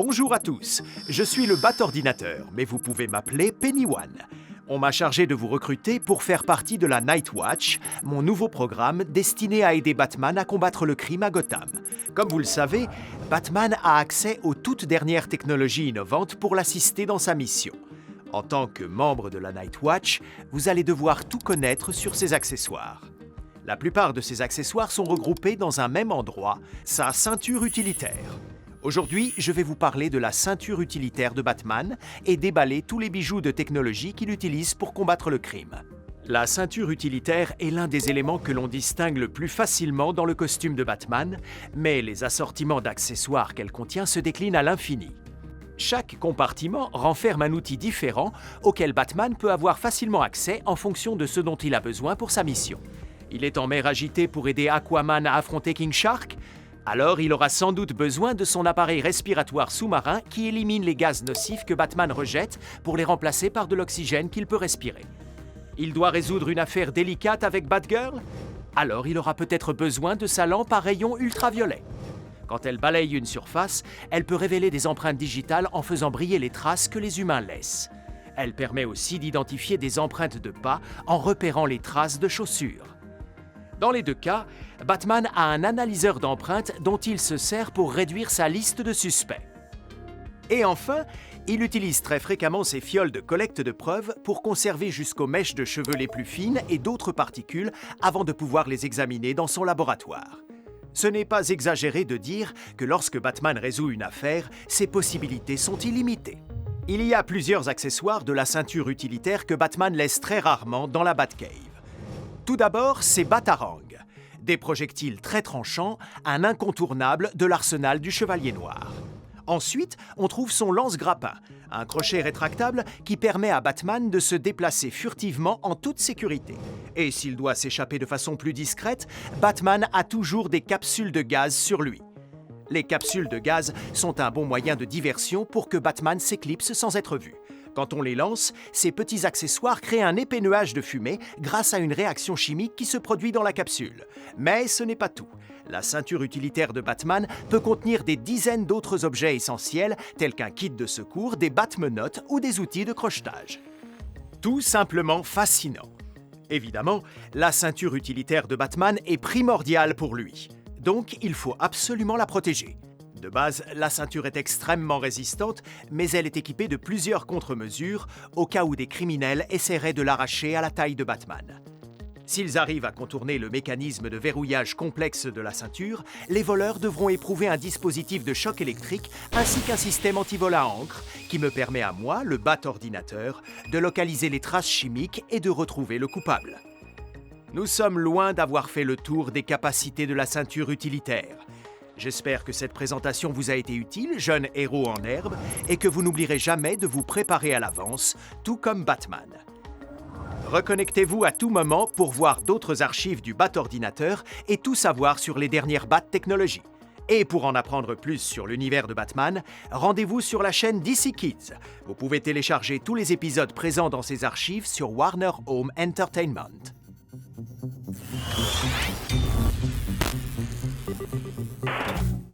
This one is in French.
Bonjour à tous, je suis le Bat-Ordinateur, mais vous pouvez m'appeler Penny One. On m'a chargé de vous recruter pour faire partie de la Night Watch, mon nouveau programme destiné à aider Batman à combattre le crime à Gotham. Comme vous le savez, Batman a accès aux toutes dernières technologies innovantes pour l'assister dans sa mission. En tant que membre de la Night Watch, vous allez devoir tout connaître sur ses accessoires. La plupart de ces accessoires sont regroupés dans un même endroit, sa ceinture utilitaire. Aujourd'hui, je vais vous parler de la ceinture utilitaire de Batman et déballer tous les bijoux de technologie qu'il utilise pour combattre le crime. La ceinture utilitaire est l'un des éléments que l'on distingue le plus facilement dans le costume de Batman, mais les assortiments d'accessoires qu'elle contient se déclinent à l'infini. Chaque compartiment renferme un outil différent auquel Batman peut avoir facilement accès en fonction de ce dont il a besoin pour sa mission. Il est en mer agitée pour aider Aquaman à affronter King Shark? Alors il aura sans doute besoin de son appareil respiratoire sous-marin qui élimine les gaz nocifs que Batman rejette pour les remplacer par de l'oxygène qu'il peut respirer. Il doit résoudre une affaire délicate avec Batgirl? Alors il aura peut-être besoin de sa lampe à rayons ultraviolets. Quand elle balaye une surface, elle peut révéler des empreintes digitales en faisant briller les traces que les humains laissent. Elle permet aussi d'identifier des empreintes de pas en repérant les traces de chaussures. Dans les deux cas, Batman a un analyseur d'empreintes dont il se sert pour réduire sa liste de suspects. Et enfin, il utilise très fréquemment ses fioles de collecte de preuves pour conserver jusqu'aux mèches de cheveux les plus fines et d'autres particules avant de pouvoir les examiner dans son laboratoire. Ce n'est pas exagéré de dire que lorsque Batman résout une affaire, ses possibilités sont illimitées. Il y a plusieurs accessoires de la ceinture utilitaire que Batman laisse très rarement dans la Batcave. Tout d'abord, c'est Batarang, des projectiles très tranchants, un incontournable de l'arsenal du Chevalier Noir. Ensuite, on trouve son lance-grappin, un crochet rétractable qui permet à Batman de se déplacer furtivement en toute sécurité. Et s'il doit s'échapper de façon plus discrète, Batman a toujours des capsules de gaz sur lui. Les capsules de gaz sont un bon moyen de diversion pour que Batman s'éclipse sans être vu. Quand on les lance, ces petits accessoires créent un épais nuage de fumée grâce à une réaction chimique qui se produit dans la capsule. Mais ce n'est pas tout. La ceinture utilitaire de Batman peut contenir des dizaines d'autres objets essentiels tels qu'un kit de secours, des batmenottes ou des outils de crochetage. Tout simplement fascinant. Évidemment, la ceinture utilitaire de Batman est primordiale pour lui. Donc, il faut absolument la protéger. De base, la ceinture est extrêmement résistante, mais elle est équipée de plusieurs contre-mesures au cas où des criminels essaieraient de l'arracher à la taille de Batman. S'ils arrivent à contourner le mécanisme de verrouillage complexe de la ceinture, les voleurs devront éprouver un dispositif de choc électrique ainsi qu'un système antivol à encre qui me permet à moi, le Bat-Ordinateur, de localiser les traces chimiques et de retrouver le coupable. Nous sommes loin d'avoir fait le tour des capacités de la ceinture utilitaire. J'espère que cette présentation vous a été utile, jeune héros en herbe, et que vous n'oublierez jamais de vous préparer à l'avance, tout comme Batman. Reconnectez-vous à tout moment pour voir d'autres archives du Bat-Ordinateur et tout savoir sur les dernières Bat-technologies. Et pour en apprendre plus sur l'univers de Batman, rendez-vous sur la chaîne DC Kids. Vous pouvez télécharger tous les épisodes présents dans ces archives sur Warner Home Entertainment.